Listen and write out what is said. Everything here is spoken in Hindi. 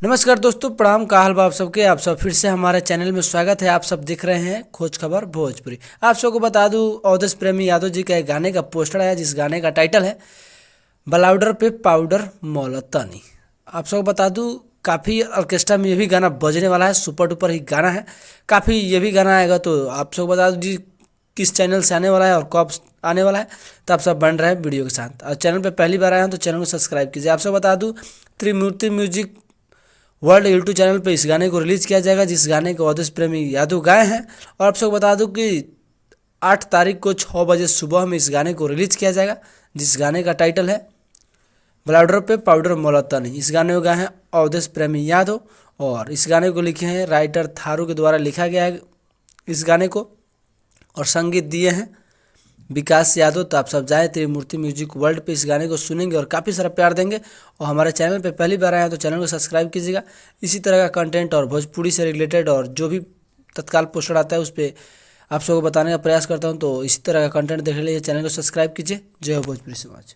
नमस्कार दोस्तों, प्रणाम। का हाल बा आप सबके। आप सब फिर से हमारे चैनल में स्वागत है। आप सब देख रहे हैं खोज खबर भोजपुरी। आप सबको बता दूं, अवधेश प्रेमी यादव जी का एक गाने का पोस्टर है, जिस गाने का टाइटल है बलाउडर पे पाउडर मौलतानी। आप सबको बता दूं, काफ़ी ऑर्केस्ट्रा में ये भी गाना बजने वाला है। सुपर डुपर ही गाना है। काफ़ी ये भी गाना आएगा, तो आप सबको बता दूं जी किस चैनल से आने वाला है और कब आने वाला है। तो आप सब बन रहे हैं वीडियो के साथ। और चैनल पे पहली बार आए हैं तो चैनल को सब्सक्राइब कीजिए। आप सबको बता दूं, त्रिमूर्ति म्यूजिक वर्ल्ड यूट्यूब चैनल पे इस गाने को रिलीज़ किया जाएगा, जिस गाने को अवधेश प्रेमी यादव गाए हैं। और आप सबको बता दूं कि 8 तारीख को 6 बजे सुबह में इस गाने को रिलीज़ किया जाएगा, जिस गाने का टाइटल है ब्लाउडर पे पाउडर मौलतानी। इस गाने को गाए हैं अवधेश प्रेमी यादव, और इस गाने को लिखे हैं राइटर थारू के द्वारा लिखा गया है इस गाने को, और संगीत दिए हैं विकास यादव। तो आप सब जाएँ त्रिमूर्ति म्यूजिक वर्ल्ड पे, इस गाने को सुनेंगे और काफ़ी सारा प्यार देंगे। और हमारे चैनल पे पहली बार आए हैं तो चैनल को सब्सक्राइब कीजिएगा। इसी तरह का कंटेंट और भोजपुरी से रिलेटेड और जो भी तत्काल पोस्टर आता है उस पर आप सबको बताने का प्रयास करता हूं। तो इसी तरह का कंटेंट देखने के लिए चैनल को सब्सक्राइब कीजिए। जय हो भोजपुरी समाज।